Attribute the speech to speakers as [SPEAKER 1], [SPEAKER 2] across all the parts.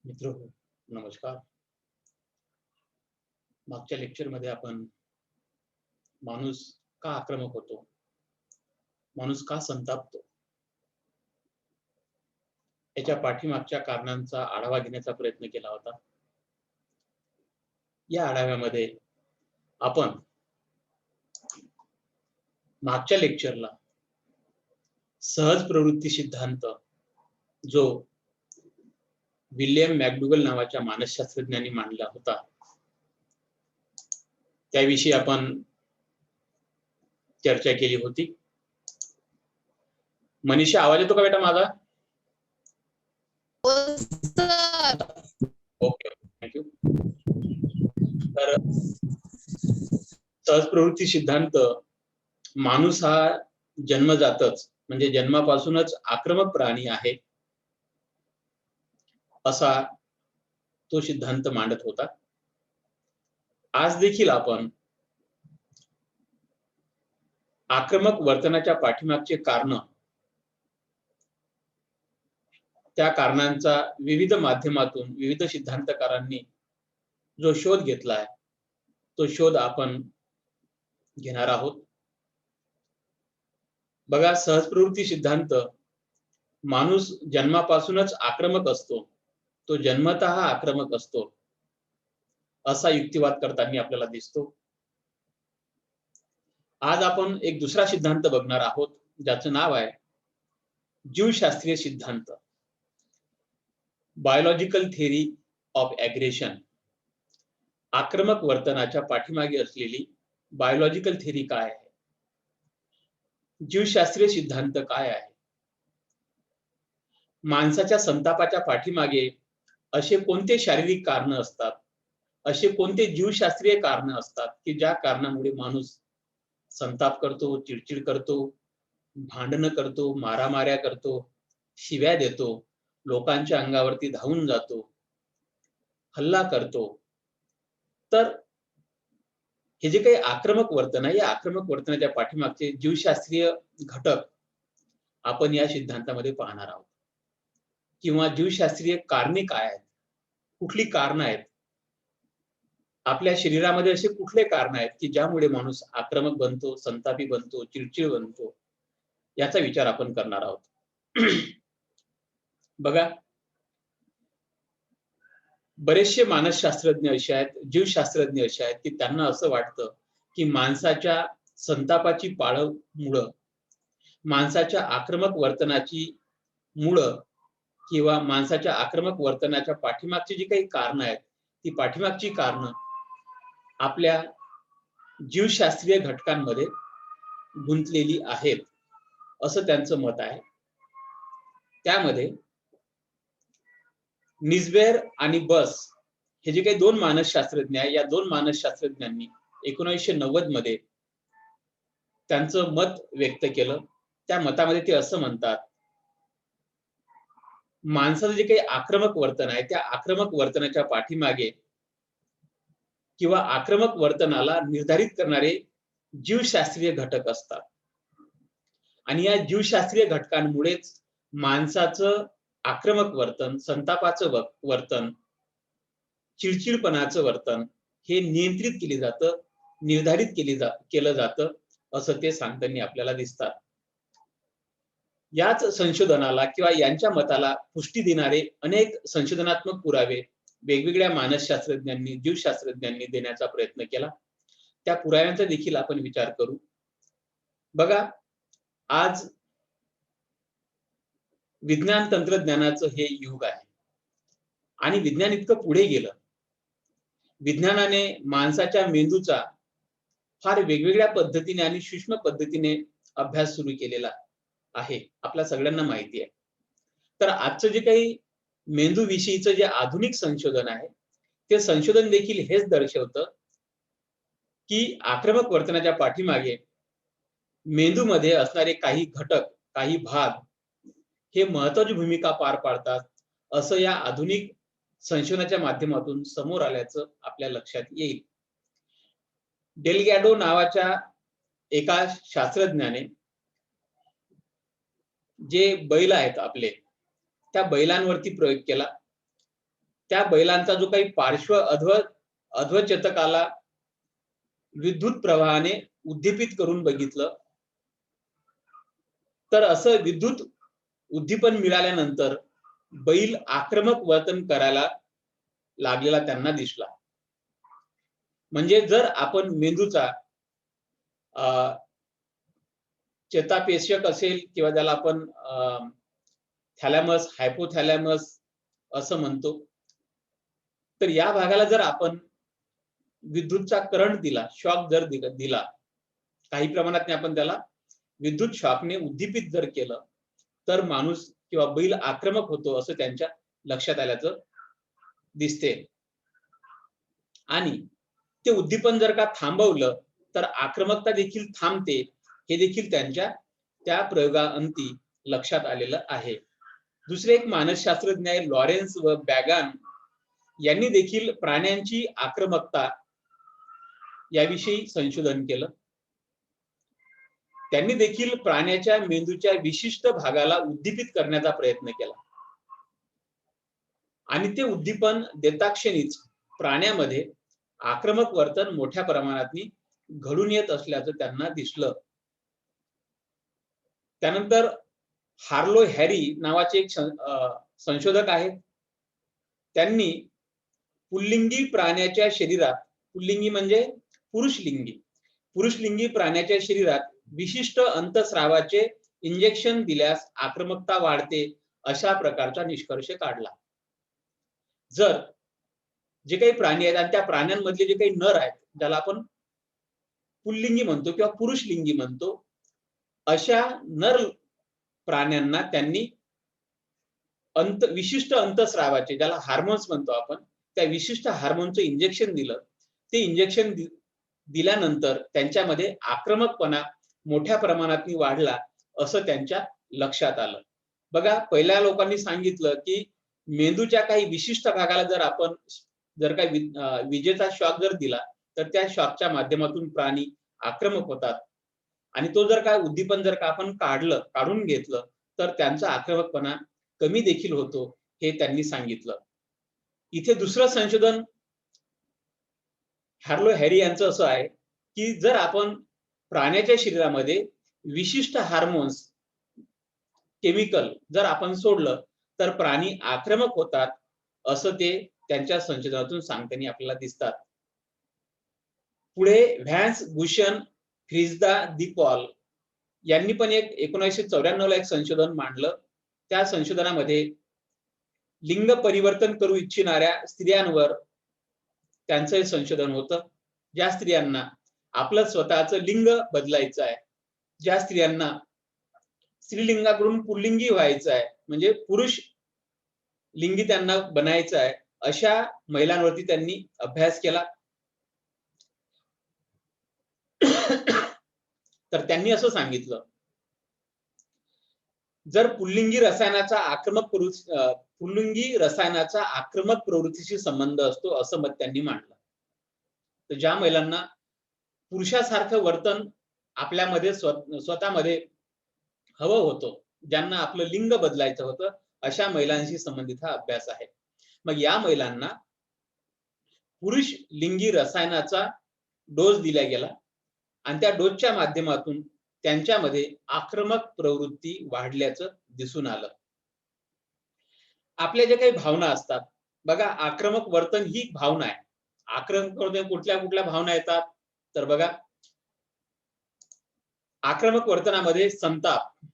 [SPEAKER 1] मित्र हो, नमस्कार. मागच्या लेक्चरमध्ये आपण माणूस का आक्रमक होतो, माणूस का संतापतो, याच्या पाठीमागच्या कारणांचा आढावा घेण्याचा प्रयत्न केला होता. या आढाव्यामध्ये आपण मागच्या लेक्चरला सहज प्रवृत्ती सिद्धांत, जो विल्यम मॅकडुगल नावाच्या मानसशास्त्रज्ञांनी मांडला होता, त्याविषयी आपण चर्चा केली होती. मनीषा, आवाज येतो का बेटा माझा? Okay, thank you. तर सहज प्रवृत्ती सिद्धांत, माणूस हा जन्मजातच म्हणजे जन्मापासूनच आक्रमक प्राणी आहे, असा तो सिद्धांत मांडत होता. आज देखील आपण आक्रमक वर्तनाच्या पाठीमागचे कारण, त्या कारणांचा विविध माध्यमातून विविध सिद्धांतकारांनी जो शोध घेतला आहे, तो शोध आपण घेणार आहोत. बघा, सहज प्रवृत्ती सिद्धांत, माणूस जन्मापासूनच आक्रमक असतो, तो जन्मतः आक्रमक असतो, असा युक्तिवाद करताना आपल्याला दिसतो. आज आपण एक दुसरा सिद्धांत बघणार आहोत, ज्याचं नाव आहे जीवशास्त्रीय सिद्धांत, बायोलॉजिकल थिअरी ऑफ ॲग्रेशन. आक्रमक वर्तनाच्या पाठीमागे असलेली बायोलॉजिकल थिअरी काय आहे, जीवशास्त्रीय सिद्धांत काय आहे, माणसाच्या संतापाच्या पाठीमागे असे कोणते शारीरिक कारण असतात, असे कोणते जीवशास्त्रीय कारण असतात की ज्या कारणामुळे माणूस संताप करतो, चिडचिड करतो, भांडणं करतो, मारामाऱ्या करतो, शिव्या देतो, लोकांच्या अंगावरती धावून जातो, हल्ला करतो. तर हे जे काही आक्रमक वर्तन आहे, या आक्रमक वर्तनाच्या पाठीमागचे जीवशास्त्रीय घटक आपण या सिद्धांतामध्ये पाहणार आहोत. किंवा जीवशास्त्रीय कारणे काय आहेत, कुठली कारणं आहेत, आपल्या शरीरामध्ये असे कुठले कारण आहेत की ज्यामुळे माणूस आक्रमक बनतो, संतापी बनतो, चिडचिड बनतो, याचा विचार आपण करणार आहोत. बघा, बरेचसे मानसशास्त्रज्ञ असे आहेत, जीवशास्त्रज्ञ असे आहेत की त्यांना असं वाटतं की माणसाच्या संतापाची मुळं, माणसाच्या आक्रमक वर्तनाची मुळं किंवा माणसाच्या आक्रमक वर्तनाच्या पाठीमागची जी काही कारणं आहेत, ती पाठीमागची कारणं आपल्या जीवशास्त्रीय घटकांमध्ये गुंतलेली आहेत, असं त्यांचं मत आहे. त्यामध्ये निस्बेर आणि बस हे जे काही दोन मानसशास्त्रज्ञ आहेत, या दोन मानसशास्त्रज्ञांनी 1990 मध्ये त्यांचं मत व्यक्त केलं. त्या मतामध्ये ते असं म्हणतात, माणसाचं जे काही आक्रमक वर्तन आहे, त्या आक्रमक वर्तनाच्या पाठीमागे किंवा आक्रमक वर्तनाला निर्धारित करणारे जीवशास्त्रीय घटक असतात. आणि या जीवशास्त्रीय घटकांमुळेच माणसाचं आक्रमक वर्तन, संतापाचं वर्तन, चिडचिडपणाचं वर्तन हे नियंत्रित केले जातं, निर्धारित केलं जातं, असं ते सांगताना आपल्याला दिसतात. याच संशोधनाला किंवा यांच्या मताला पुष्टी देणारे अनेक संशोधनात्मक पुरावे वेगवेगळ्या मानसशास्त्रज्ञांनी, जीवशास्त्रज्ञांनी देण्याचा प्रयत्न केला. त्या पुराव्यांचा देखील आपण विचार करू. बघा, आज विज्ञान तंत्रज्ञानाचं हे युग आहे आणि विज्ञान इतकं पुढे गेलं, विज्ञानाने माणसाच्या मेंदूचा फार वेगवेगळ्या पद्धतीने आणि सूक्ष्म पद्धतीने अभ्यास सुरू केलेला आहे, आपल्या सगळ्यांना माहिती आहे. तर आजचं जे काही मेंदू विषयीचं जे आधुनिक संशोधन आहे, ते संशोधन देखील हेच दर्शवतं की आक्रमक वर्तनाच्या पाठीमागे मेंदूमध्ये असणारे काही घटक, काही भाग हे महत्त्वाची भूमिका पार पाडतात, असं या आधुनिक संशोधनाच्या माध्यमातून समोर आल्याचं आपल्या लक्षात येईल. डेलगॅडो नावाच्या एका शास्त्रज्ञाने जे बैल आहेत आपले, त्या बैलांवरती प्रयोग केला त्या बैलांचा जो काही पार्श्व अध्वचेतकाला विद्युत प्रवाहाने उद्दीपित करून बघितलं, तर असं विद्युत उद्दीपन मिळाल्यानंतर बैल आक्रमक वर्तन करायला लागलेला त्यांना दिसला. म्हणजे जर आपण मेंदूचा चेतापेशक असेल किंवा ज्याला आपण थॅलॅमस, हायपोथॅलॅमस असं म्हणतो, तर या भागाला जर आपण विद्युतचा करंट दिला, शॉक जर दिला, काही प्रमाणात आपण त्याला विद्युत शॉकने उद्दीपित जर केलं, तर माणूस किंवा बैल आक्रमक होतो असं त्यांच्या लक्षात आल्याचं दिसते. आणि ते उद्दीपन जर का थांबवलं तर आक्रमकता देखील थांबते, हे देखील त्यांच्या त्या प्रयोगाअंती लक्षात आलेलं आहे. दुसरे एक मानसशास्त्रज्ञ आहे लॉरेन्स व बॅगान यांनी देखील प्राण्यांची आक्रमकता याविषयी संशोधन केलं. त्यांनी देखील प्राण्याच्या मेंदूच्या विशिष्ट भागाला उद्दीपित करण्याचा प्रयत्न केला आणि ते उद्दीपन देताक्षणीच प्राण्यामध्ये आक्रमक वर्तन मोठ्या प्रमाणात घडून येत असल्याचं त्यांना दिसलं. त्यानंतर हार्लो हॅरी नावाचे एक संशोधक आहेत. त्यांनी पुल्लिंगी प्राण्याच्या शरीरात, पुल्लिंगी म्हणजे पुरुषलिंगी प्राण्याच्या शरीरात विशिष्ट अंतस्रावाचे इंजेक्शन दिल्यास आक्रमकता वाढते अशा प्रकारचा निष्कर्ष काढला. जर जे काही प्राणी आहेत आणि त्या प्राण्यांमधले जे काही नर आहेत, ज्याला आपण पुल्लिंगी म्हणतो किंवा पुरुषलिंगी म्हणतो, अशा नर प्राण्यांना त्यांनी विशिष्ट अंतस्रावाचे, ज्याला हार्मोन्स म्हणतो आपण, त्या विशिष्ट हार्मोनचं इंजेक्शन दिलं. ते इंजेक्शन दिल्यानंतर त्यांच्यामध्ये आक्रमकपणा मोठ्या प्रमाणात वाढला असं त्यांच्या लक्षात आलं. बघा, पहिल्या लोकांनी सांगितलं की मेंदूच्या काही विशिष्ट भागाला जर काही विजेचा शॉक जर दिला तर त्या शॉकच्या माध्यमातून प्राणी आक्रमक होतात आणि तो जर काय उद्दीपन जर का आपण काढून घेतलं तर त्यांचा आक्रमकपणा कमी देखील होतो, हे त्यांनी सांगितलं. इथे दुसरं संशोधन हार्लो हॅरी यांचं असं आहे की जर आपण प्राण्याच्या शरीरामध्ये विशिष्ट हार्मोन्स, केमिकल जर आपण सोडलं तर प्राणी आक्रमक होतात असं ते त्यांच्या संशोधनातून सांगताना आपल्याला दिसतात. पुढे व्हॅन्स गुशन फ्रिस्दा दी पॉल यांनी पण 1994 ला एक संशोधन मांडलं. त्या संशोधनामध्ये लिंग परिवर्तन करू इच्छिणाऱ्या स्त्रियांवर त्यांचं संशोधन होतं. ज्या स्त्रियांना आपलं स्वतःचं लिंग बदलायचं आहे, ज्या स्त्रियांना स्त्रीलिंगाकडून पुल्लिंगी व्हायचं आहे, म्हणजे पुरुष लिंगी त्यांना बनायचं आहे, अशा महिलांवरती त्यांनी अभ्यास केला. तर त्यांनी असं सांगितलं, जर पुल्लिंगी रसायनाचा आक्रमक प्रवृत्तीशी संबंध असतो असं मत त्यांनी मांडलं. तर ज्या महिलांना पुरुषासारखं वर्तन आपल्यामध्ये स्वतःमध्ये हवं होतं, ज्यांना आपलं लिंग बदलायचं होतं, अशा महिलांशी संबंधित हा अभ्यास आहे. मग या महिलांना पुरुष लिंगी रसायनाचा डोस दिला गेला आणि त्या डोसच्या माध्यमातून त्यांच्यामध्ये आक्रमक प्रवृत्ती वाढल्याचं दिसून आलं. आपल्या जे काही भावना असतात, बघा, आक्रमक वर्तन ही भावना आहे. आक्रमक वर्तन कुठल्या भावना येतात तर बघा, आक्रमक वर्तनामध्ये संताप,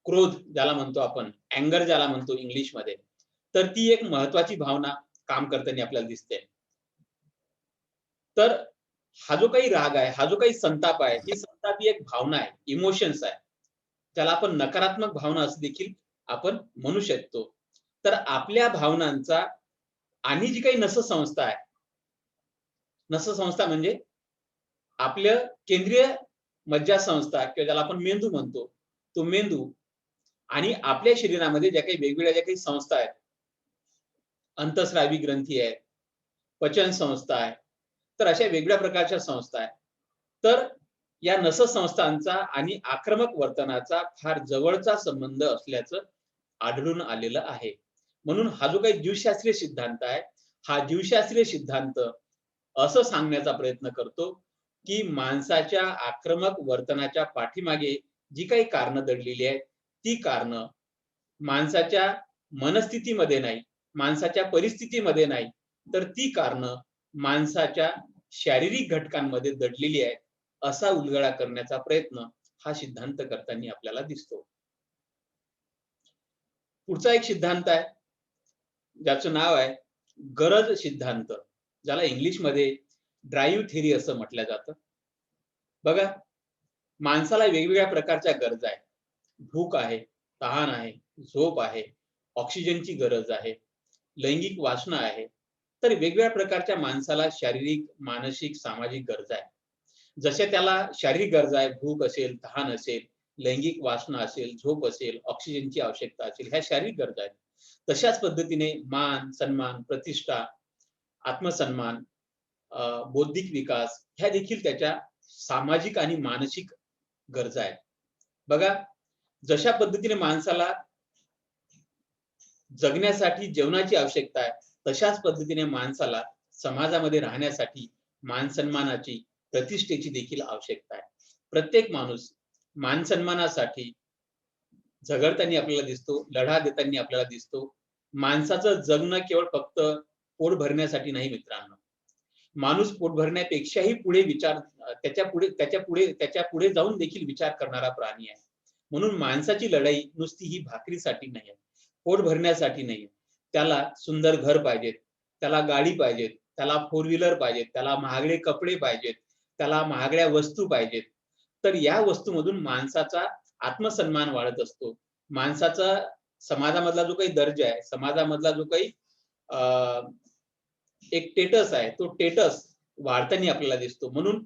[SPEAKER 1] क्रोध ज्याला म्हणतो आपण, अँगर ज्याला म्हणतो इंग्लिश मध्ये, तर ती एक महत्वाची भावना काम करताना आपल्याला दिसते. तर हा जो काही राग आहे, हा जो काही संताप आहे, ही संताप ही एक भावना आहे, इमोशन्स आहे, त्याला आपण नकारात्मक भावना असं देखील आपण म्हणू शकतो. तर आपल्या भावनांचा आणि जी काही नससंस्था आहे, नससंस्था म्हणजे आपलं केंद्रीय मज्जासंस्था किंवा ज्याला आपण मेंदू म्हणतो, तो मेंदू आणि आपल्या शरीरामध्ये ज्या काही वेगवेगळ्या ज्या काही संस्था आहेत, अंतस्रावी ग्रंथी आहे, पचन संस्था आहे, तर अशा वेगळ्या प्रकारच्या संस्था आहेत. तर या नससंस्थांचा आणि आक्रमक वर्तनाचा फार जवळचा संबंध असल्याचं आढळून आलेलं आहे. म्हणून हा जो काही जीवशास्त्रीय सिद्धांत आहे, हा जीवशास्त्रीय सिद्धांत असं सांगण्याचा प्रयत्न करतो की माणसाच्या आक्रमक वर्तनाच्या पाठीमागे जी काही कारणं दडलेली आहेत, ती कारणं माणसाच्या मनस्थितीमध्ये नाही, माणसाच्या परिस्थितीमध्ये नाही, तर ती कारणं माणसाच्या शारीरिक घटकांमध्ये दडलेली आहेत, असा उलगडा करण्याचा प्रयत्न हा सिद्धांत करताना आपल्याला दिसतो. पुढचा एक सिद्धांत आहे, ज्याचं नाव आहे गरज सिद्धांत, ज्याला इंग्लिशमध्ये ड्राईव्ह थिअरी असं म्हटलं जातं. बघा, माणसाला वेगवेगळ्या प्रकारच्या गरजा आहेत. भूक आहे, तहान आहे, झोप आहे, ऑक्सिजनची गरज आहे, लैंगिक वासना आहे. तर वेगवेगळ्या प्रकारच्या माणसाला शारीरिक, मानसिक, सामाजिक गरजा आहेत. जशा त्याला शारीरिक गरजा आहे, भूक असेल, तहान असेल, लैंगिक वासना असेल, झोप असेल, ऑक्सिजनची आवश्यकता असेल, ह्या शारीरिक गरजा आहेत. तशाच पद्धतीने मान, सन्मान, प्रतिष्ठा, आत्मसन्मान, बौद्धिक विकास ह्या देखील त्याच्या सामाजिक आणि मानसिक गरजा आहेत. बघा, जशा पद्धतीने माणसाला जगण्यासाठी जेवणाची आवश्यकता आहे, तशाच पद्धतीने माणसाला समाजामध्ये राहण्यासाठी मानसन्मानाची, प्रतिष्ठेची देखील आवश्यकता आहे. प्रत्येक माणूस मानसन्मानासाठी झगडताना आपल्याला दिसतो, लढा देताना आपल्याला दिसतो. माणसाचं जगणं केवळ फक्त पोट भरण्यासाठी नाही मित्रांनो. माणूस पोट भरण्यापेक्षाही पुढे विचार, त्याच्या पुढे जाऊन देखील विचार करणारा प्राणी आहे. म्हणून माणसाची लढाई नुसती ही भाकरीसाठी नाही आहे, पोट भरण्यासाठी नाही. त्याला सुंदर घर पाहिजेत, त्याला गाडी पाहिजेत, त्याला फोर व्हीलर पाहिजेत, त्याला महागडे कपडे पाहिजेत, त्याला महागड्या वस्तू पाहिजेत. तर या वस्तूमधून माणसाचा आत्मसन्मान वाढत असतो. माणसाचा समाजामधला जो काही दर्जा आहे, समाजामधला जो काही एक स्टेटस आहे, तो स्टेटस वाढताना आपल्याला दिसतो. म्हणून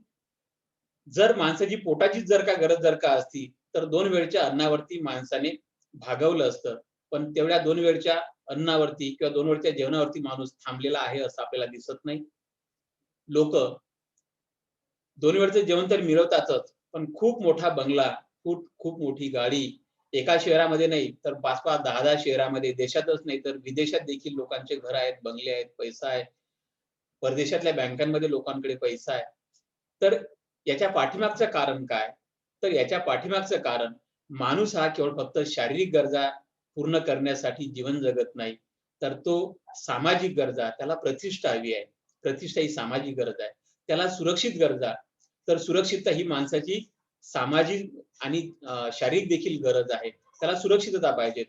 [SPEAKER 1] जर माणसाची पोटाचीच जर का गरज जर का असती, तर 2 वेळच्या अन्नावरती माणसाने भागवलं असतं. पण तेवढ्या 2 वेळच्या अन्नावरती किंवा 2 वेळच्या जेवणावरती माणूस थांबलेला आहे असं आपल्याला दिसत नाही. लोकं 2 वेळचं जेवण तर मिळवतातच, पण खूप मोठा बंगला, खूप मोठी गाडी, एका शहरामध्ये नाही तर 5-5, 10-10 शहरामध्ये, देशातच नाही तर विदेशात देखील लोकांचे घर आहेत, बंगले आहेत, पैसा आहे. परदेशातल्या बँकांमध्ये लोकांकडे पैसा आहे. तर याच्या पाठीमागचं कारण काय? तर याच्या पाठीमागचं कारण, माणूस हा केवळ फक्त शारीरिक गरजा पूर्ण करण्यासाठी जीवन जगत नाही, तर तो सामाजिक गरजा, त्याला प्रतिष्ठा हवी आहे. प्रतिष्ठा ही सामाजिक गरज आहे. त्याला सुरक्षित गरजा, तर सुरक्षितता ही माणसाची सामाजिक आणि शारीरिक देखील गरज आहे. त्याला सुरक्षितता पाहिजे,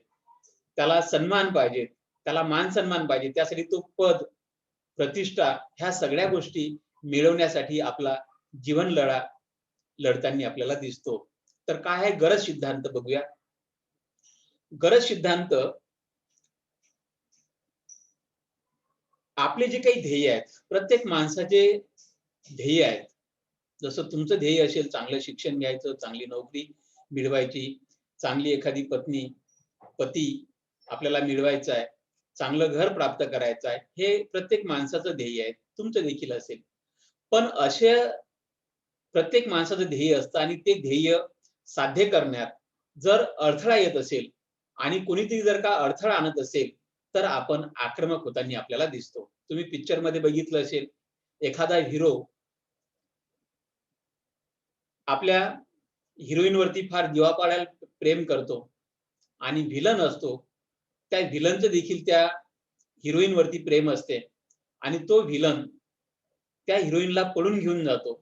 [SPEAKER 1] त्याला सन्मान पाहिजे, त्याला मान सन्मान पाहिजे. त्यासाठी तो पद, प्रतिष्ठा ह्या सगळ्या गोष्टी मिळवण्यासाठी आपला जीवन लढताना आपल्याला दिसतो. तर काय आहे गरज सिद्धांत बघूया. गरज सिद्धांत आपले जे काही ध्येय आहेत, प्रत्येक माणसाचे ध्येय आहेत. जसं तुमचं ध्येय असेल चांगलं शिक्षण घ्यायचं, चांगली नोकरी मिळवायची, चांगली एखादी पत्नी, पती आपल्याला मिळवायचा आहे, चांगलं घर प्राप्त करायचं आहे, हे प्रत्येक माणसाचं ध्येय आहे. तुमचं देखील असेल. पण असे प्रत्येक माणसाचं ध्येय असतं आणि ते ध्येय साध्य करण्यात जर अडथळा येत असेल आणि कोणीतरी जर का अडथळा आणत असेल, तर आपण आक्रमक होताना आपल्याला दिसतो. तुम्ही पिक्चर मध्ये बघितलं असेल, एखादा हिरो आपल्या हिरोईन वरती फार जीवापाड प्रेम करतो आणि व्हिलन असतो, त्या व्हिलनचं देखील त्या हिरोईन वरती प्रेम असते आणि तो व्हिलन त्या हिरोईनला पळून घेऊन जातो.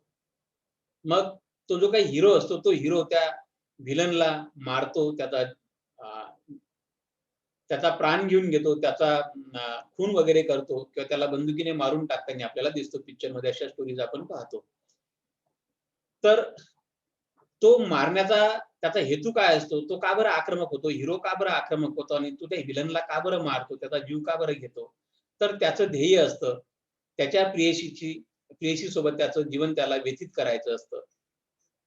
[SPEAKER 1] मग तो जो काही हिरो असतो, तो हिरो त्या व्हिलनला मारतो, त्याचा प्राण घेऊन घेतो, त्याचा खून वगैरे करतो किंवा त्याला बंदुकीने मारून टाकताना आपल्याला दिसतो. पिक्चर मध्ये अशा स्टोरीज आपण पाहतो. तर तो मारण्याचा त्याचा हेतू काय असतो? तो का बरं आक्रमक होतो? हिरो का बरं आक्रमक होतो आणि तो त्या व्हिलनला का बरं मारतो? त्याचा जीव का बरं घेतो? तर त्याचं ध्येय असतं, त्याच्या प्रेयसी सोबत त्याचं जीवन त्याला व्यतीत करायचं असतं.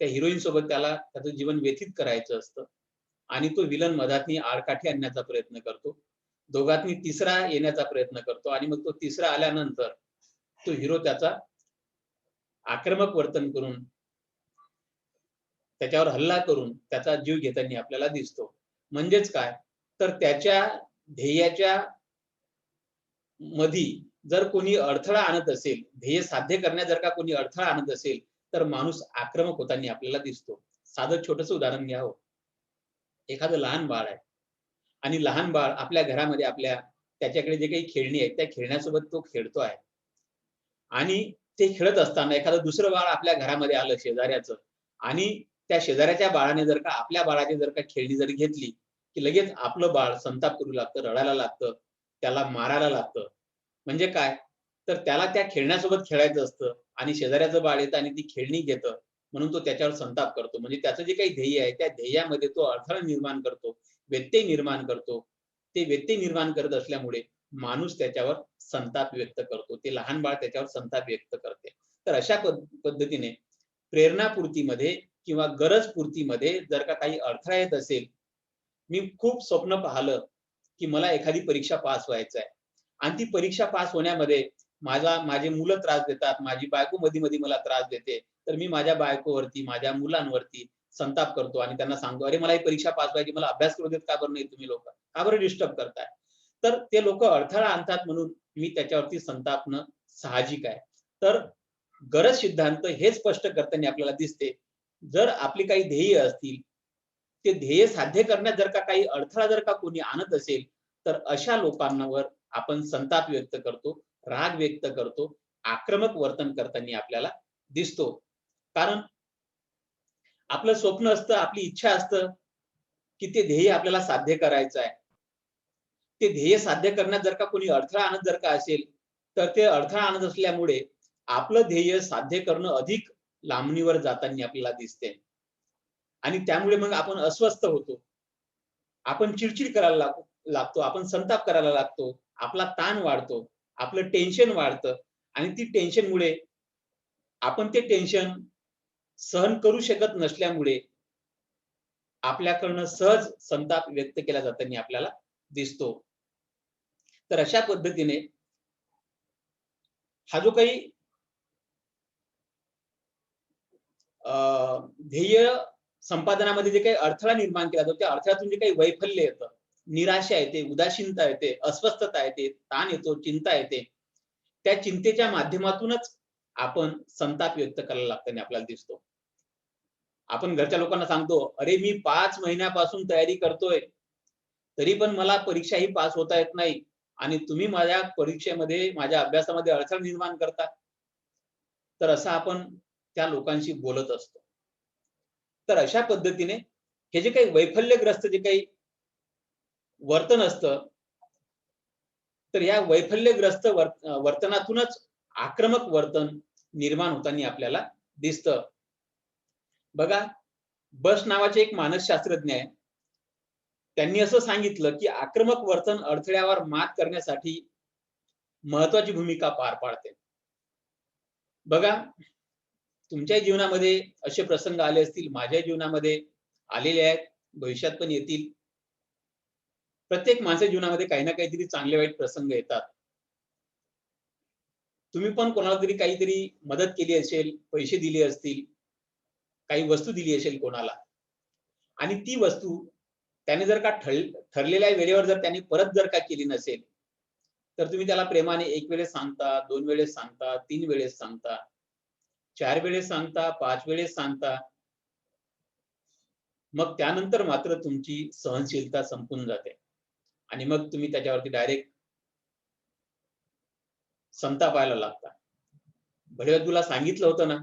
[SPEAKER 1] त्या हिरोईन सोबत त्याला त्याचं जीवन व्यतीत करायचं असतं आणि तो व्हिलन मधातनी आडकाठी आणण्याचा प्रयत्न करतो. दोघांतनी तिसरा येण्याचा प्रयत्न करतो आणि मग तो तिसरा आल्यानंतर तो हिरो त्याचा आक्रमक वर्तन करून, त्याच्यावर हल्ला करून त्याचा जीव घेताना आपल्याला दिसतो. म्हणजेच काय? तर त्याच्या ध्येयाच्या मधी जर कोणी अडथळा आणत असेल, ध्येय साध्य करण्यात जर का कोणी अडथळा आणत असेल, तर माणूस आक्रमक होताना आपल्याला दिसतो. साधं छोटंसं उदाहरण घ्या हो. एखादं लहान बाळ आहे आणि लहान बाळ आपल्या घरामध्ये त्याच्याकडे जे काही खेळणी आहेत, त्या खेळण्यासोबत तो खेळतो आहे. आणि ते खेळत असताना एखादं दुसरं बाळ आपल्या घरामध्ये आलं शेजाऱ्याचं आणि त्या शेजाऱ्याच्या बाळाने जर का आपल्या बाळाची जर का खेळणी जरी घेतली, की लगेच आपलं बाळ संताप करू लागतं, रडायला लागतं, त्याला मारायला लागतं. म्हणजे काय? तर त्याला त्या खेळण्यासोबत खेळायचं असतं आणि शेजाऱ्याचं बाळ येतं आणि ती खेळणी घेतं, म्हणून तो त्याच्यावर संताप करतो. म्हणजे त्याचं जे काही ध्येय आहे, त्या ध्येयामध्ये तो अडथळा निर्माण करतो, व्यत्यय निर्माण करतो. ते व्यत्यय निर्माण करत असल्यामुळे माणूस त्याच्यावर संताप व्यक्त करतो. ते लहान बाळ त्याच्यावर संताप व्यक्त करते. तर अशा पद्धतीने प्रेरणापूर्तीमध्ये किंवा गरजपूर्तीमध्ये जर का काही अडथळा येत असेल, मी खूप स्वप्न पाहिलं, की मला एखादी परीक्षा पास व्हायचं आहे आणि ती परीक्षा पास होण्यामध्ये माझे मुलं त्रास देतात, माझी बायको मधी-मधी मला त्रास देते. तर मी माझ्या बायकोवरती, माझ्या मुलांवरती संताप करतो आणि त्यांना सांगतो, "अरे मला ही परीक्षा पास व्हायची, मला अभ्यास करू देत का बरं नाही तुम्ही लोकं? का बरं डिस्टर्ब करताय?" तर ते लोकं अडथळा आणतात म्हणून मी त्याच्यावरती संतापणं साहजिक आहे. तर गरज सिद्धांत हे स्पष्ट करताना आपल्याला दिसते, जर आपली काही ध्येय असतील, ते ध्येय साध्य करण्यात जर का काही अडथळा जर का कोणी आणत असेल, तर अशा लोकांवर आपण संताप व्यक्त करतो, राग व्यक्त करतो, आक्रमक वर्तन करताना आपल्याला दिसतो. कारण आपलं स्वप्न असतं, आपली इच्छा असतं, की ते ध्येय आपल्याला साध्य करायचं आहे. ते ध्येय साध्य करण्यात जर का कोणी अडथळा आणत जर का असेल, तर ते अडथळा आणत असल्यामुळे आपलं ध्येय साध्य करणं अधिक लांबणीवर जाताना आपल्याला दिसते आणि त्यामुळे मग आपण अस्वस्थ होतो. आपण चिड करायला लागतो, आपण संताप करायला लागतो, आपला ताण वाढतो, आपलं टेन्शन वाढतं आणि ती टेन्शनमुळे आपण ते टेन्शन सहन करू शकत नसल्यामुळे आपल्याकडनं सहज संताप व्यक्त केला जाताना आपल्याला दिसतो. तर अशा पद्धतीने हा जो काही अ, ध्येय संपादनामध्ये जे काही अडथळा निर्माण केला जातो, त्या अडथळ्यातून जे काही वैफल्य येतं, निराशा येते, उदासीनता येते, अस्वस्थता येते, ताण येतो, चिंता येते. त्या चिंतेच्या माध्यमातूनच आपण संताप व्यक्त करायला लागताना आपल्याला दिसतो. आपण घरच्या लोकांना सांगतो, "अरे, मी 5 महिन्यापासून तयारी करतोय, तरी पण मला परीक्षा ही पास होता येत नाही आणि तुम्ही माझ्या परीक्षेमध्ये, माझ्या अभ्यासामध्ये अडथळा निर्माण करता." तर असं आपण त्या लोकांशी बोलत असतो. तर अशा पद्धतीने हे जे काही वैफल्यग्रस्त जे काही वर्तन असतं, तर या वैफल्यग्रस्त वर्तनातूनच आक्रमक वर्तन निर्माण होताना आपल्याला दिसतं. बघा, बस नावाचे एक मानसशास्त्रज्ञ आहे. त्यांनी असं सांगितलं, की आक्रमक वर्तन अडथळ्यावर मात करण्यासाठी महत्त्वाची भूमिका पार पाडते. बघा, तुमच्या जीवनामध्ये असे प्रसंग आले असतील, माझ्या जीवनामध्ये आलेले आहेत, भविष्यात पण येतील. प्रत्येक माणसाच्या जीवनामध्ये काही ना काहीतरी चांगले वाईट प्रसंग येतात. तुम्ही पण कोणाला तरी काहीतरी मदत केली असेल, पैसे दिले असतील, काही वस्तू दिली असेल कोणाला आणि ती वस्तू त्याने जर का ठरलेल्या वेळेवर जर त्याने परत जर का केली नसेल, तर तुम्ही त्याला प्रेमाने 1 वेळेस सांगता, 2 वेळेस सांगता, 3 वेळेस सांगता, 4 वेळेस सांगता, 5 वेळेस सांगता. मग त्यानंतर मात्र तुमची सहनशीलता संपून जाते आणि मग तुम्ही त्याच्यावरती डायरेक्ट संतापायला लागता. "भैया तुला सांगितलं होतं ना,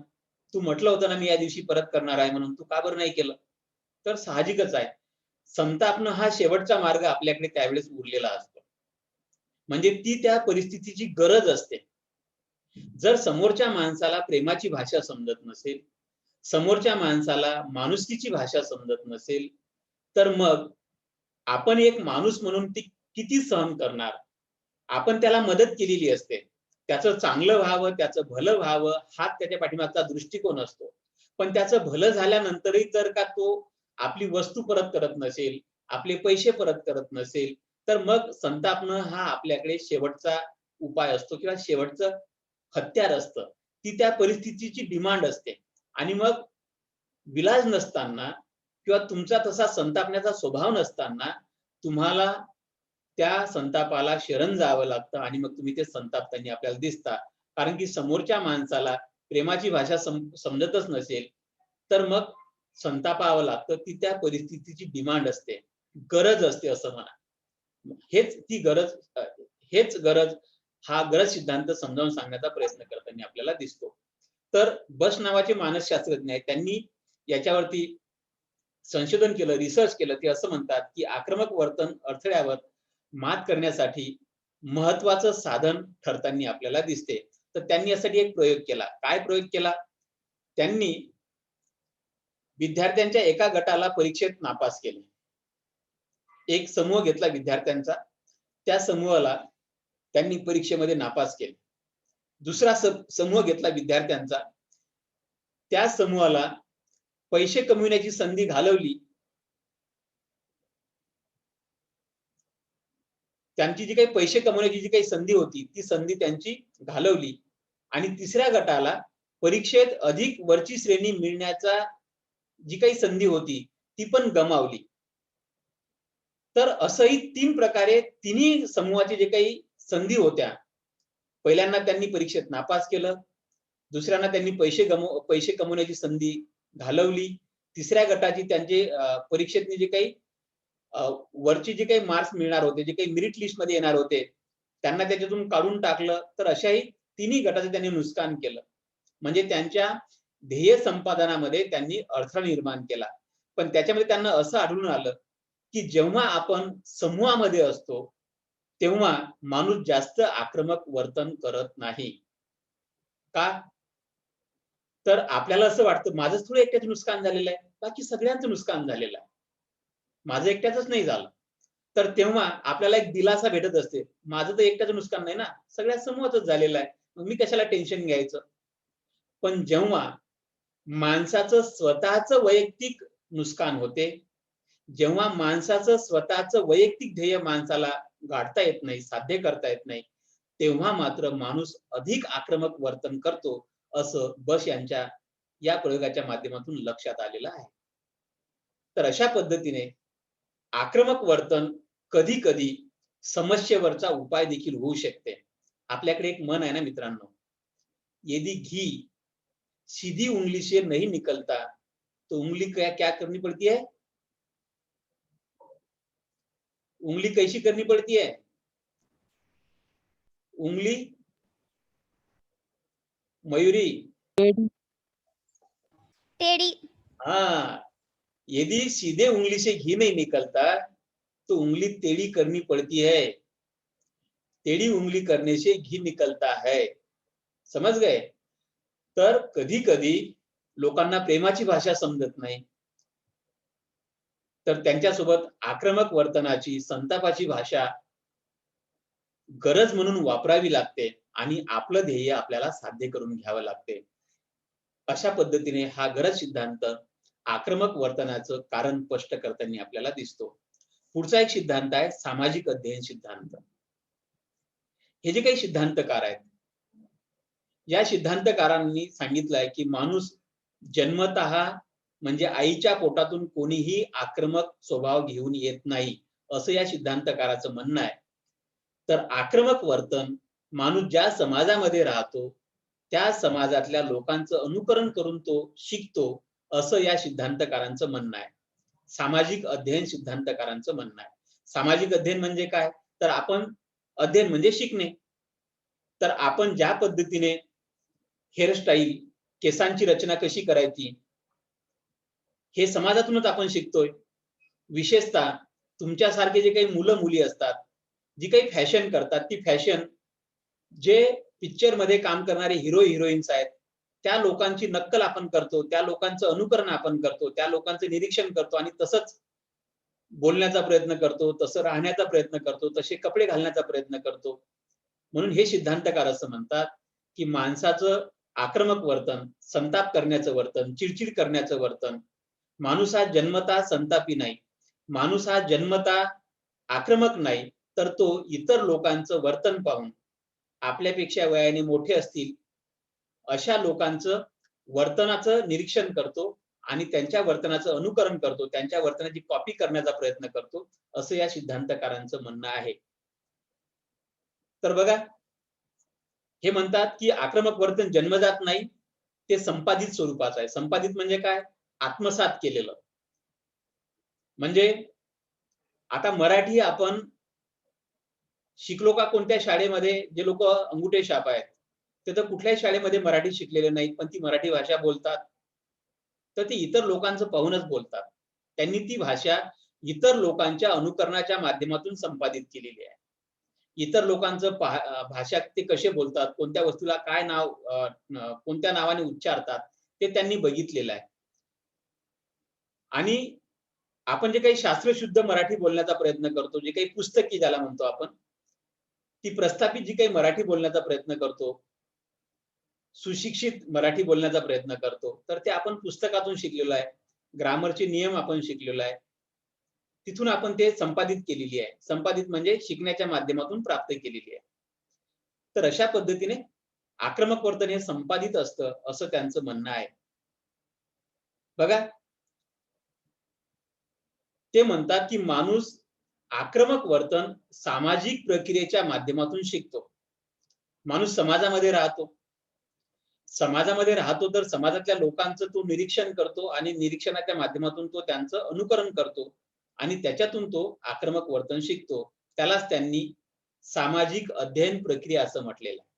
[SPEAKER 1] तू म्हटलं होतं ना, मी या दिवशी परत करणार आहे म्हणून, तू का बरं नाही केलं?" तर साहजिकच आहे. संतापणं हा शेवटचा मार्ग आपल्याकडे त्यावेळेस उरलेला असतो. म्हणजे ती त्या परिस्थितीची गरज असते. जर समोरच्या माणसाला प्रेमाची भाषा समजत नसेल, समोरच्या माणसाला माणुसकीची भाषा समजत नसेल, तर मग आपण एक माणूस म्हणून ती किती सहन करणार? आपण त्याला मदत केलेली असते. त्याचं चांगलं व्हावं, त्याचं भलं व्हावं, हा त्याच्या पाठीमागचा दृष्टिकोन असतो. पण त्याचं भलं झाल्यानंतरही जर का तो आपली वस्तू परत करत नसेल, आपले पैसे परत करत नसेल, तर मग संतापणं हा आपल्याकडे शेवटचा उपाय असतो किंवा शेवटचं हत्यार असतं. ती त्या परिस्थितीची डिमांड असते आणि मग विलाज नसताना किंवा तुमचा तसा संतापण्याचा स्वभाव नसताना तुम्हाला त्या संतापाला शरण जावं लागतं आणि मग तुम्ही ते संतापताना आपल्याला दिसता. कारण की समोरच्या माणसाला प्रेमाची भाषा समजतच नसेल, तर मग संतापावं लागतं. ती त्या परिस्थितीची डिमांड असते, गरज असते असं म्हणा. हेच ती गरज हेच गरज हा गरज सिद्धांत समजावून सांगण्याचा प्रयत्न करताना आपल्याला दिसतो. तर बश नावाचे मानसशास्त्रज्ञ आहेत, त्यांनी याच्यावरती संशोधन केलं, रिसर्च केलं. ते असं म्हणतात, की आक्रमक वर्तन अडथळ्यावर मात करण्यासाठी महत्वाचं साधन ठरताना आपल्याला दिसते. तर त्यांनी यासाठी एक प्रयोग केला. काय प्रयोग केला? त्यांनी विद्यार्थ्यांच्या एका गटाला परीक्षेत नापास केले. एक समूह घेतला विद्यार्थ्यांचा, त्या समूहाला त्यांनी परीक्षेमध्ये नापास केले. दुसरा समूह घेतला विद्यार्थ्यांचा, त्या समूहाला पैसे कमविण्याची संधी घालवली. त्यांची जी काही पैसे कमवण्याची जी काही संधी होती, ती संधी त्यांची घालवली आणि तिसऱ्या गटाला परीक्षेत अधिक वरची श्रेणी मिळण्याचा जी काही संधी होती, ती पण गमावली. तर असंही 3 प्रकारे तिन्ही समूहाचे जे काही संधी होत्या, पहिल्यांदा त्यांनी परीक्षेत नापास केलं, दुसऱ्यांदा त्यांनी पैसे कमवण्याची संधी घालवली, तिसऱ्या गटाची त्यांचे परीक्षेतनी जे काही वरचे जे काही मार्क्स मिळणार होते, जे काही मेरिट लिस्टमध्ये येणार होते, त्यांना त्याच्यातून काढून टाकलं. तर अशाही तिन्ही गटाचं त्यांनी नुकसान केलं. म्हणजे त्यांच्या ध्येय संपादनामध्ये त्यांनी अडथळा निर्माण केला. पण त्याच्यामध्ये त्यांना असं आढळून आलं, की जेव्हा आपण समूहामध्ये असतो, तेव्हा माणूस जास्त आक्रमक वर्तन करत नाही. का? तर आपल्याला असं वाटतं माझंच थोडं एकट्याचं नुकसान झालेलं आहे, बाकी सगळ्यांचं नुकसान झालेलं आहे. माझं एकट्याचंच नाही झालं. तर तेव्हा आपल्याला एक दिलासा भेटत असते. माझं तर एकट्याचं नुकसान नाही ना, सगळ्या समूहाचंच झालेलं आहे. मग मी कशाला टेन्शन घ्यायचं? पण जेव्हा माणसाचं स्वतःचं वैयक्तिक नुकसान होते, जेव्हा माणसाचं स्वतःचं वैयक्तिक ध्येय माणसाला गाठता येत नाही, साध्य करता येत नाही, तेव्हा मात्र माणूस अधिक आक्रमक वर्तन करतो, असं बश यांच्या या प्रयोगाच्या माध्यमातून लक्षात आलेलं आहे. तर अशा पद्धतीने आक्रमक वर्तन कधी-कधी समस्येवरचा उपाय देखील होऊ शकते. आपल्याकडे एक म्हण आहे ना मित्रांनो, "यदि घी सीधी उंगली से नहीं निकलता, तो उंगली क्या क्या करनी पड़ती है? उंगली कैसी करनी पड़ती है? उंगली मयूरी
[SPEAKER 2] टेढ़ी
[SPEAKER 1] हाँ, यदि सीधे उंगली से घी नहीं निकलता, तो उंगली टेढ़ी करनी पड़ती है. टेढ़ी उंगली करने से घी निकलता है." समज गए? तर कधी-कधी लोकांना प्रेमाची भाषा समजत नाही. तर त्यांच्यासोबत आक्रमक वर्तनाची, संतापाची भाषा गरज म्हणून वापरावी लागते आणि आपलं ध्येय आपल्याला साध्य करून घ्यावं लागते. अशा पद्धतीने हा गरज सिद्धांत आक्रमक वर्तनाचं कारण स्पष्ट करताना आपल्याला दिसतो. पुढचा एक सिद्धांत आहे सामाजिक अध्ययन सिद्धांत. हे जे काही सिद्धांतकार आहेत, या सिद्धांतकारांनी सांगितलंय की माणूस जन्मतः म्हणजे आईच्या पोटातून कोणीही आक्रमक स्वभाव घेऊन येत नाही, असं या सिद्धांतकाराचं म्हणणं आहे. तर आक्रमक वर्तन माणूस ज्या समाजामध्ये राहतो, त्या समाजातल्या लोकांचं अनुकरण करून तो शिकतो, असं या सिद्धांतकारांचं म्हणणं आहे. सामाजिक अध्ययन सिद्धांतकारांचं म्हणणं आहे. सामाजिक अध्ययन म्हणजे काय? तर अध्ययन म्हणजे शिकणे. तर आपण ज्या पद्धतीने हेअरस्टाईल, केसांची रचना कशी करायची, हे समाजातूनच आपण शिकतोय. विशेषतः तुमच्यासारखे जे काही मुलं-मुली असतात, जी काही फॅशन करतात, ती फॅशन जे पिक्चरमध्ये काम करणारे हिरो-हिरोईन्स आहेत, त्या लोकांची नक्कल आपण करतो, त्या लोकांचं अनुकरण आपण करतो, त्या लोकांचं निरीक्षण करतो आणि तसंच बोलण्याचा प्रयत्न करतो, तसं राहण्याचा प्रयत्न करतो, तसे कपडे घालण्याचा प्रयत्न करतो. म्हणून हे सिद्धांतकार असं म्हणतात, की माणसाचं आक्रमक वर्तन, संताप करण्याचं वर्तन, चिडचिड करण्याचं वर्तन, माणूस हा जन्मतः संतापी नाही. माणूस हा जन्मतः आक्रमक नाही, तर तो इतर लोकांचं वर्तन पाहून आपल्यापेक्षा वयाने मोठे असतील अशा लोकांचं वर्तनाचं निरीक्षण करतो आणि त्यांच्या वर्तनाचं अनुकरण करतो, त्यांच्या वर्तनाची कॉपी करण्याचा प्रयत्न करतो, असं या सिद्धांतकारांचं म्हणणं आहे. तर बघा, हे म्हणतात की आक्रमक वर्तन जन्मजात नाही, ते संपादित स्वरूपाचं आहे. संपादित म्हणजे काय? आत्मसात केलेलं. म्हणजे आता मराठी आपण शिकलो का कोणत्या शाळेमध्ये? जे लोक अंगुठे छाप आहेत, ते तर कुठल्याही शाळेमध्ये मराठी शिकलेले नाहीत, पण ती मराठी भाषा बोलतात. तर ते इतर लोकांचं पाहूनच बोलतात. त्यांनी ती भाषा इतर लोकांच्या अनुकरणाच्या माध्यमातून संपादित केलेली आहे. इतर लोकांचं भाषा ते कसे बोलतात, कोणत्या वस्तूला काय नाव कोणत्या नावाने उच्चारतात, ते त्यांनी बघितलेलं आहे. आणि आपण जे काही शास्त्रशुद्ध मराठी बोलण्याचा प्रयत्न करतो, जे काही पुस्तकी ज्याला म्हणतो आपण, ती प्रस्थापित जी काही मराठी बोलण्याचा प्रयत्न करतो, सुशिक्षित मराठी बोलण्याचा प्रयत्न करतो, तर ते आपण पुस्तकातून शिकलेलो आहे. ग्रामरचे नियम आपण शिकलेलो आहे. तिथून आपण ते संपादित केलेली आहे. संपादित म्हणजे शिकण्याच्या माध्यमातून प्राप्त केलेली आहे. तर अशा पद्धतीने आक्रमक वर्तन हे संपादित असतं, असं त्यांचं म्हणणं आहे. बघा, ते म्हणतात की माणूस आक्रमक वर्तन सामाजिक प्रक्रियेच्या माध्यमातून शिकतो. माणूस समाजामध्ये राहतो. समाजामध्ये राहतो तर समाजातल्या लोकांचं तो निरीक्षण करतो आणि निरीक्षणाच्या माध्यमातून तो त्यांचं अनुकरण करतो आणि त्याच्यातून तो आक्रमक वर्तन शिकतो. त्यालाच त्यांनी सामाजिक अध्ययन प्रक्रिया असं म्हटलेलं आहे.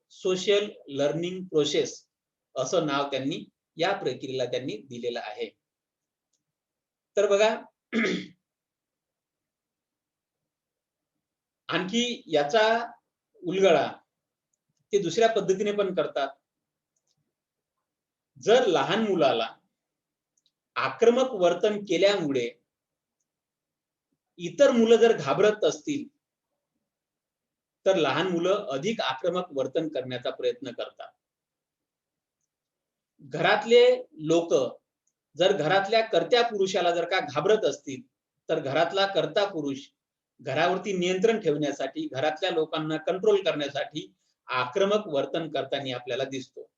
[SPEAKER 1] सोशल लर्निंग प्रोसेस असं नाव त्यांनी या प्रक्रियेला त्यांनी दिलेलं आहे. तर बघा, आणखी याचा उलगडा ते दुसऱ्या पद्धतीने पण करतात. जर लहान मुलाला आक्रमक वर्तन केल्यामुळे इतर मुलं जर घाबरत असतील, तर लहान मुलं अधिक आक्रमक वर्तन करण्याचा प्रयत्न करतात. घरातले लोक जर घरातल्या कर्त्या पुरुषाला जर का घाबरत असतील, तर घरातला कर्ता पुरुष घरावरती नियंत्रण ठेवण्यासाठी, घरातल्या लोकांना कंट्रोल करण्यासाठी आक्रमक वर्तन करताना आपल्याला दिसतो.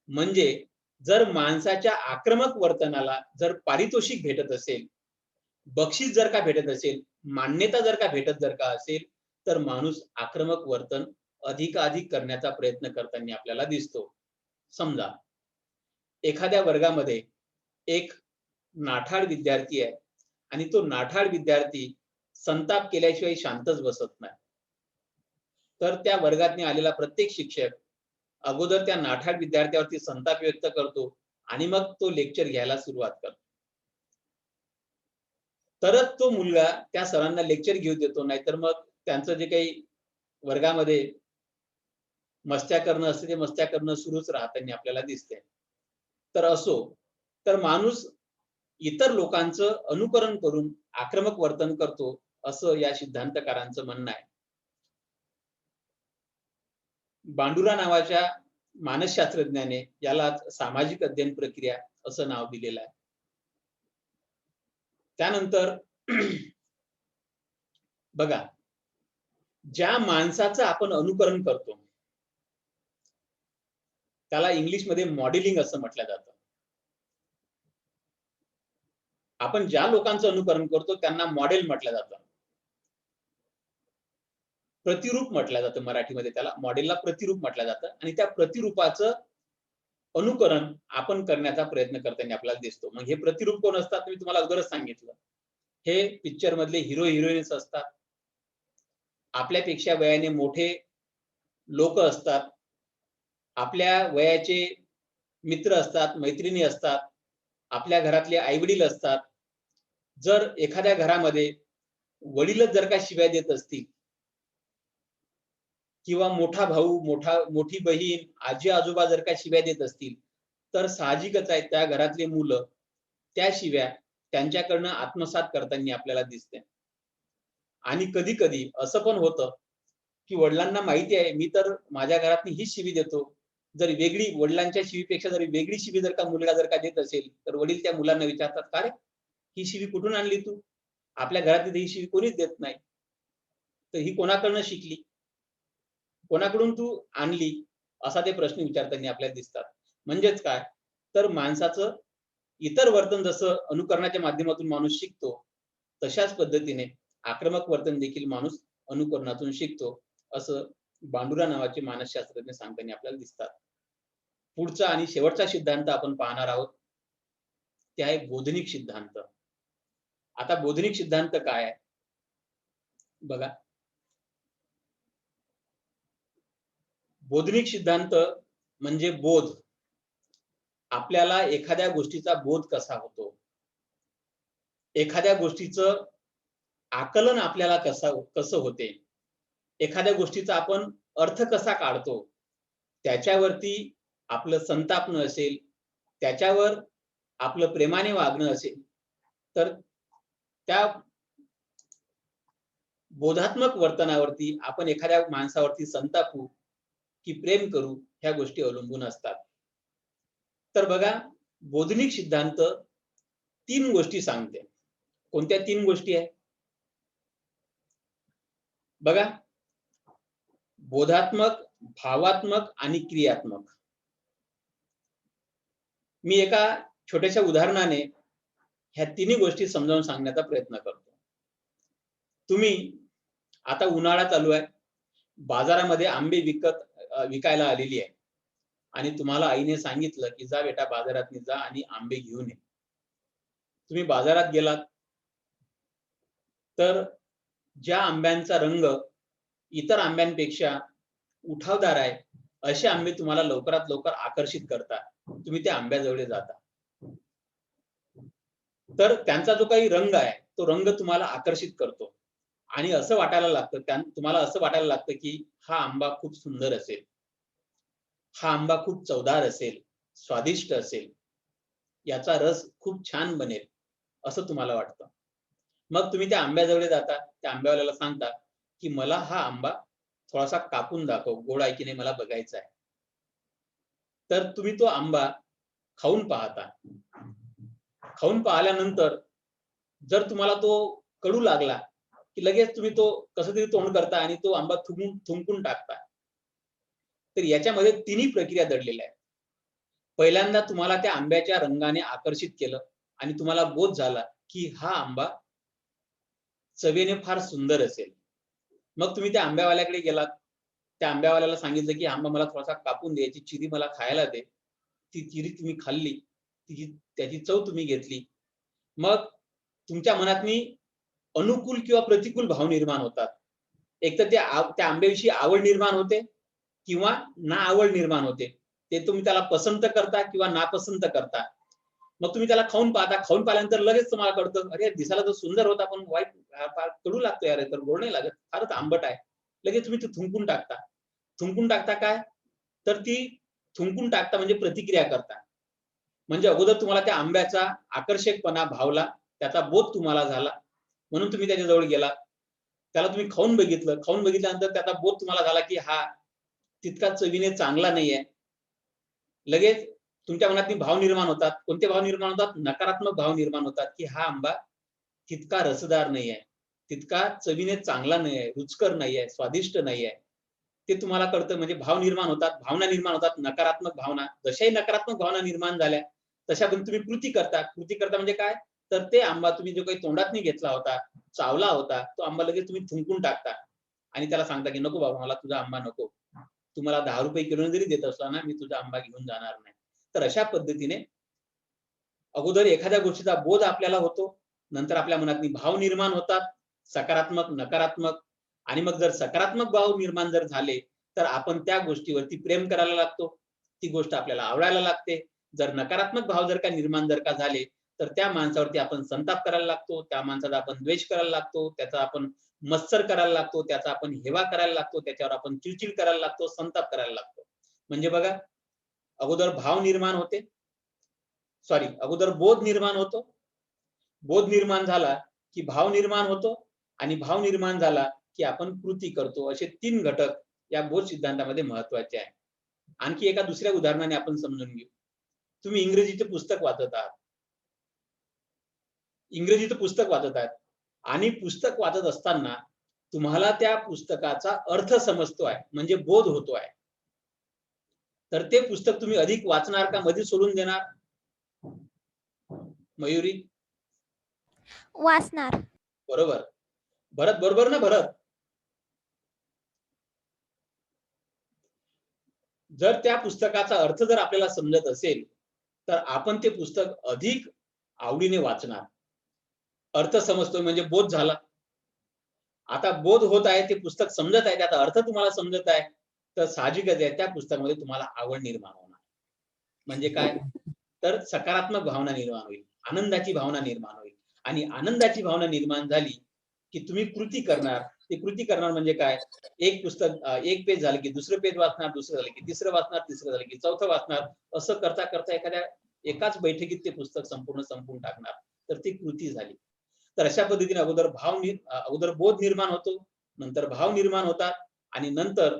[SPEAKER 1] म्हणजे जर माणसाच्या आक्रमक वर्तनाला जर पारितोषिक भेटत असेल, बक्षीस जर का भेटत असेल, मान्यता जर का भेटत जर का असेल, तर माणूस आक्रमक वर्तन अधिकाधिक करण्याचा प्रयत्न करताना आपल्याला दिसतो. समजा एखाद्या वर्गामध्ये एक नाठाळ विद्यार्थी आहे आणि तो नाठाळ विद्यार्थी संताप केल्याशिवाय शांतच बसत नाही. तर त्या वर्गातनी आलेला प्रत्येक शिक्षक अगोदर त्या नाठाळ विद्यार्थ्यावरती संताप व्यक्त करतो आणि मग तो लेक्चर घ्यायला सुरुवात करतो. तरच तो मुलगा त्या सरांना लेक्चर घेऊ देतो, नाहीतर मग त्यांचं जे काही वर्गामध्ये मस्त्या करणं असते ते मस्त्या करणं सुरूच राहताना आपल्याला दिसते. तर असो, तर माणूस इतर लोकांचं अनुकरण करून आक्रमक वर्तन करतो, असं या सिद्धांतकारांचं म्हणणं आहे. बांडुरा नावाच्या मानसशास्त्रज्ञाने याला सामाजिक अध्ययन प्रक्रिया असं नाव दिलेलं आहे. त्यानंतर बघा, ज्या माणसाचं आपण अनुकरण करतो त्याला इंग्लिशमध्ये मॉडेलिंग असं म्हटलं जातं. आपण ज्या लोकांचं अनुकरण करतो त्यांना मॉडेल म्हटलं जातं. प्रतिरूप म्हटलं जातं मराठीमध्ये, त्याला मॉडेलला प्रतिरूप म्हटलं जातं आणि त्या प्रतिरूपाचं अनुकरण आपण करण्याचा प्रयत्न करताना आपल्याला दिसतो. मग हे प्रतिरूप कोण असतात मी तुम्हाला अगोदरच सांगितलं. हे पिक्चर मधले हिरो हिरोईन्स असतात. आपल्यापेक्षा वयाने मोठे लोक असतात. आपल्या वयाचे मित्र असतात, मैत्रिणी असतात. आपल्या घरातले आई-वडील असतात. जर एखाद्या घरामध्ये वडीलच जर का शिव्या देत असतील किंवा मोठा भाऊ, मोठी बहीण, आजी-आजोबा जर का शिव्या देत असतील, तर साहजिकच आहे त्या घरातले मुलं त्या शिव्या त्यांच्याकडनं आत्मसात करताना आपल्याला दिसते. आणि कधी-कधी असं पण होतं, की वडिलांना माहिती आहे मी तर माझ्या घरातनी हीच शिवी देतो. जर वेगळी वडिलांच्या शिवीपेक्षा जर वेगळी शिवी जर का मुलगा जर का देत असेल, तर वडील त्या मुलांना विचारतात, "का रे? ही शिवी कुठून आणली तू? आपल्या घरात ही शिवी कोणीच देत नाही. तर ही कोणाकडनं शिकली? कोणाकडून तू आणली?" असा ते प्रश्न विचारताना आपल्याला दिसतात. म्हणजेच काय? तर माणसाचं इतर वर्तन जसं अनुकरणाच्या माध्यमातून माणूस शिकतो, तशाच पद्धतीने आक्रमक वर्तन देखील माणूस अनुकरणातून शिकतो, असं बांडुरा नावाचे मानसशास्त्रज्ञ सांगताना आपल्याला दिसतात. पुढचा आणि शेवटचा सिद्धांत आपण पाहणार आहोत, ते आहे बोधनिक सिद्धांत. आता बोधनिक सिद्धांत काय आहे बघा. बोधनिक सिद्धांत म्हणजे बोध. आपल्याला एखाद्या गोष्टीचा बोध कसा होतो, एखाद्या गोष्टीचं आकलन आपल्याला कसं होते, एखाद्या गोष्टीचा आपण अर्थ कसा काढतो, त्याच्यावरती आपलं संतापणं असेल, त्याच्यावर आपलं प्रेमाने वागणं असेल, तर त्या बोधात्मक वर्तनावरती आपण एखाद्या माणसावरती संतापू की प्रेम करू, ह्या गोष्टी अवलंबून असतात. तर बघा, बोधनिक सिद्धांत 3 गोष्टी सांगते. कोणत्या 3 गोष्टी आहे बघा. बोधात्मक, भावात्मक आणि क्रियात्मक. मी एका छोट्याशा उदाहरणाने ह्या तिन्ही गोष्टी समजावून सांगण्याचा प्रयत्न करतो. तुम्ही आता उन्हाळा चालू आहे, बाजारामध्ये आंबे विकायला आलेली आहे आणि तुम्हाला आईने सांगितलं की जा बेटा बाजारात जा आणि आंबे घेऊन ये. तुम्ही बाजारात गेलात, तर ज्या आंब्यांचा रंग इतर आंब्यांपेक्षा उठावदार आहे, असे आंबे तुम्हाला लवकरात लवकर आकर्षित करतात. तुम्ही त्या आंब्याजवळ जाता, तर त्यांचा जो काही रंग आहे तो रंग तुम्हाला आकर्षित करतो आणि असं वाटायला लागतं, तुम्हाला असं वाटायला लागतं की हा आंबा खूप सुंदर असेल, हा आंबा खूप चवदार असेल, स्वादिष्ट असेल, याचा रस खूप छान बनेल, असं तुम्हाला वाटतं. मग तुम्ही त्या आंब्याजवळ जाता, त्या आंब्यावाल्याला सांगता की मला हा आंबा थोडासा कापून दाखव, गोड आहे की नाही मला बघायचा आहे. तर तुम्ही तो आंबा खाऊन पाहता. खाऊन पाहिल्यानंतर जर तुम्हाला तो कडू लागला की लगेच तुम्ही तो कसं तरी तोंड करता आणि तो आंबा थुंकून टाकता. तर याच्यामध्ये तिन्ही प्रक्रिया दडलेल्या आहेत. पहिल्यांदा तुम्हाला त्या आंब्याच्या रंगाने आकर्षित केलं आणि तुम्हाला बोध झाला की हा आंबा चवेने फार सुंदर असेल. मग तुम्ही त्या आंब्यावाल्याकडे गेलात, त्या आंब्यावाल्याला सांगितलं की आंबा मला थोडासा कापून दे, याची चिरी मला खायला दे. ती चिरी तुम्ही खाल्ली, त्याची चव तुम्ही घेतली. मग तुमच्या मनातनी अनुकूल किंवा प्रतिकूल भाव निर्माण होतात. एक तर त्या आंब्याविषयी आवड निर्माण होते किंवा नाआवड निर्माण होते. ते तुम्ही त्याला पसंत करता किंवा नापसंत करता. मग तुम्ही त्याला खाऊन पाहता. खाऊन पाहिल्यानंतर लगेच तुम्हाला कळतं, अरे दिसायला तर सुंदर होता, पण वाईट, फार कडू लागतो यार, तर गोड नाही लागत, फारच आंबट आहे. लगेच तुम्ही ते थुंकून टाकता. थुंकून टाकता काय? तर ती थुंकून टाकता म्हणजे प्रतिक्रिया करता. म्हणजे अगोदर तुम्हाला त्या आंब्याचा आकर्षकपणा भावला, त्याचा बोध तुम्हाला झाला, म्हणून तुम्ही त्याच्याजवळ गेलात. त्याला तुम्ही खाऊन बघितलं. खाऊन बघितल्यानंतर त्याचा बोध तुम्हाला झाला की हा तितका चवीने चांगला नाहीये. लगेच तुमच्या मनात भाव निर्माण होतात. कोणते भाव निर्माण होतात? नकारात्मक भाव निर्माण होतात की हा आंबा तितका रसदार नाहीये, तितका चवीने चांगला नाहीये, रुचकर नाहीये, स्वादिष्ट नाहीये. ते तुम्हाला कळतं. म्हणजे भाव निर्माण होतात, भावना निर्माण होतात, नकारात्मक भावना. जशाही नकारात्मक भावना निर्माण झाल्या, तशा पण तुम्ही कृती करता. कृती करता म्हणजे काय? तर ते आंबा तुम्ही जो काही तोंडात घेतला होता, चावला होता, तो आंबा लगेच तुम्ही थुंकून टाकता आणि त्याला सांगता की नको बाबा, मला तुझा आंबा नको. तू मला 10 रुपये किलोने जरी देत असला ना, मी तुझा आंबा घेऊन जाणार नाही. तर अशा पद्धतीने अगोदर एखाद्या गोष्टीचा बोध आपल्याला होतो, नंतर आपल्या मनात भाव निर्माण होतात, सकारात्मक, नकारात्मक. आणि मग जर सकारात्मक भाव निर्माण जर झाले, तर आपण त्या गोष्टीवरती प्रेम करायला लागतो. ती गोष्ट आपल्याला आवडायला लागते. जर नकारात्मक भाव जर का निर्माण झाले, तर त्या माणसावरती आपण संताप करायला लागतो, त्या माणसाचा आपण द्वेष करायला लागतो, त्याचा आपण मत्सर करायला लागतो, त्याचा आपण हेवा करायला लागतो, त्याच्यावर आपण चिडचिड करायला लागतो, संताप करायला लागतो. म्हणजे बघा, अगोदर भाव निर्माण होते, अगोदर बोध निर्माण होतो, बोध निर्माण झाला की भाव निर्माण होतो आणि भाव निर्माण झाला की आपण कृती करतो. असे 3 घटक या बोध सिद्धांतामध्ये महत्त्वाचे आहे. आणखी एका दुसऱ्या उदाहरणाने आपण समजून घेऊ. तुम्ही इंग्रजीचे पुस्तक वाचत आहात. इंग्रजीचं पुस्तक वाचत आहात आणि पुस्तक वाचत असताना तुम्हाला त्या पुस्तकाचा अर्थ समजतो आहे, म्हणजे बोध होतो आहे. तर ते पुस्तक तुम्ही अधिक वाचणार का मध्ये सोडून देणार? मयुरी?
[SPEAKER 2] वाचणार.
[SPEAKER 1] बरोबर. भरत, बरोबर ना भरत? जर त्या पुस्तकाचा अर्थ जर आपल्याला समजत असेल तर आपण ते पुस्तक अधिक आवडीने वाचणार. अर्थ समजतोय म्हणजे बोध झाला. आता बोध होत आहे, ते पुस्तक समजत आहे, त्याचा अर्थ तुम्हाला समजत आहे, तर साहजिकच आहे त्या पुस्तकामध्ये तुम्हाला आवड निर्माण होणार. म्हणजे काय? तर सकारात्मक भावना निर्माण होईल, आनंदाची भावना निर्माण होईल आणि आनंदाची भावना निर्माण झाली, की तुम्ही कृती करणार. ती कृती करणार म्हणजे काय? एक पुस्तक एक पेज झालं की दुसरं पेज वाचणार, दुसरं झालं की तिसरं वाचणार, तिसरं झालं की चौथं वाचणार. असं करता एखाद्या एकाच बैठकीत ते पुस्तक संपूर्ण संपवून टाकणार. तर ती कृती झाली. तर अशा पद्धतीने अगोदर बोध निर्माण होतो, नंतर भाव निर्माण होतात आणि नंतर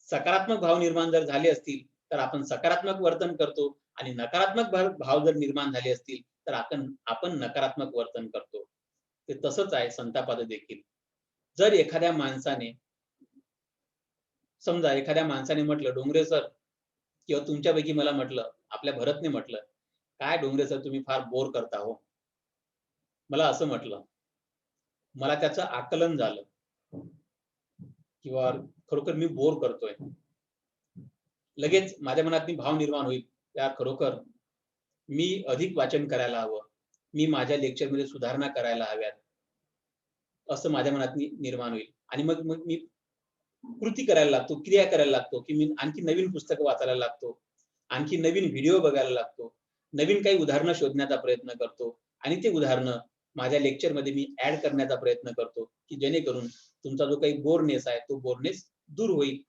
[SPEAKER 1] सकारात्मक भाव निर्माण जर झाले असतील, तर आपण सकारात्मक वर्तन करतो आणि नकारात्मक भाव जर निर्माण झाले असतील, तर आपण नकारात्मक वर्तन करतो. ते तसंच आहे संतापाचं देखील. जर एखाद्या माणसाने समजा एखाद्या माणसाने म्हटलं, "डोंगरे सर" किंवा तुमच्यापैकी मला म्हटलं, आपल्या भरतने म्हटलं, "काय डोंगरे सर तुम्ही फार बोर करता हो." मला असं म्हटलं. मला त्याचं आकलन झालं किंवा खरोखर मी बोर करतोय. लगेच माझ्या मनात भाव निर्माण होईल, त्या खरोखर मी अधिक वाचन करायला हवं. मी माझ्या लेक्चरमध्ये सुधारणा करायला हव्यात. असं माझ्या मनात निर्माण होईल आणि मग मग मी कृती करायला लागतो, क्रिया करायला लागतो, की मी आणखी नवीन पुस्तकं वाचायला लागतो. आणखी नवीन व्हिडिओ बघायला लागतो. नवीन काही उदाहरणं शोधण्याचा प्रयत्न करतो आणि ते उदाहरणं माझ्या लेक्चरमध्ये मी ॲड करण्याचा प्रयत्न करतो, की जेणेकरून तुमचा जो काही बोरनेस आहे, तो बोरनेस दूर होईल.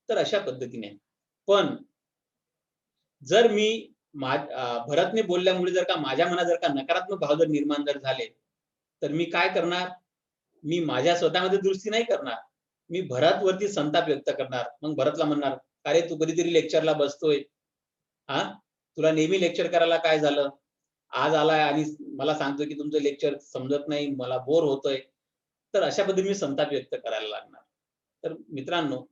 [SPEAKER 1] तर अशा पद्धतीने. पण जर मी भरतने बोलल्यामुळे जर का माझ्या मनात जर का नकारात्मक भाव जर निर्माण झाले, तर मी काय करणार? मी माझ्या स्वतःमध्ये दुरुस्ती नाही करणार. मी भरतवरती संताप व्यक्त करणार. मग भरतला म्हणणार, "अरे तू कधीतरी लेक्चरला बसतोय. हां? तुला नेहमी लेक्चर करायला काय झालं? आज आलाय आणि मला सांगतोय की तुमचं लेक्चर समजत नाही, मला बोर होतोय." तर अशा पद्धतीने मी संताप व्यक्त करायला लागणार. तर मित्रांनो,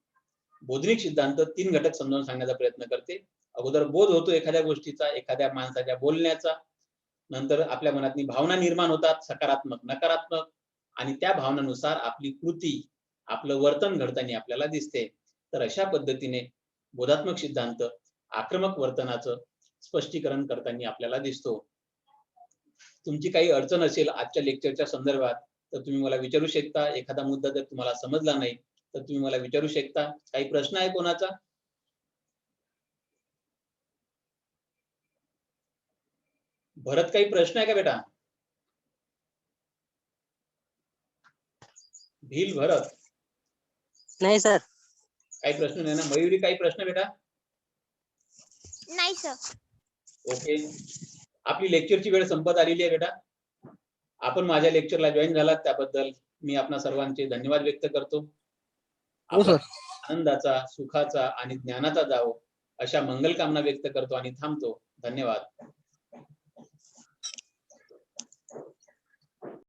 [SPEAKER 1] बोधनिक सिद्धांत 3 घटक समजावून सांगण्याचा प्रयत्न करते. अगोदर बोध होतो एखाद्या गोष्टीचा, एखाद्या माणसाच्या बोलण्याचा. नंतर आपल्या मनात भावना निर्माण होतात, सकारात्मक, नकारात्मक आणि त्या भावनानुसार आपली कृती, आपलं वर्तन घडताना आपल्याला दिसते. तर अशा पद्धतीने बोधात्मक सिद्धांत आक्रमक वर्तनाचं स्पष्टीकरण करताना आपल्याला दिसतो. तुमची काही अडचण असेल आजच्या लेक्चरच्या संदर्भात, तर तुम्ही मला विचारू शकता. एखादा मुद्दा जर तुम्हाला समजला नाही, तर तुम्ही मला विचारू शकता. काही प्रश्न आहे कोणाचा? भरत, काही प्रश्न आहे का बेटा? भील भरत,
[SPEAKER 2] नाही सर.
[SPEAKER 1] काही प्रश्न नाही ना? मयुरी, काही प्रश्न बेटा?
[SPEAKER 3] नाही सर.
[SPEAKER 1] ओके. आपली लेक्चरची वेळ संपत आलेली आहे बेटा. आपण माझ्या लेक्चरला जॉईन झालात त्याबद्दल मी आपणा सर्वांचे धन्यवाद व्यक्त करतो.
[SPEAKER 2] हो सर.
[SPEAKER 1] आनंदाचा, सुखाचा आणि ज्ञानाचा जावो अशा मंगल कामना व्यक्त करतो आणि थांबतो. धन्यवाद.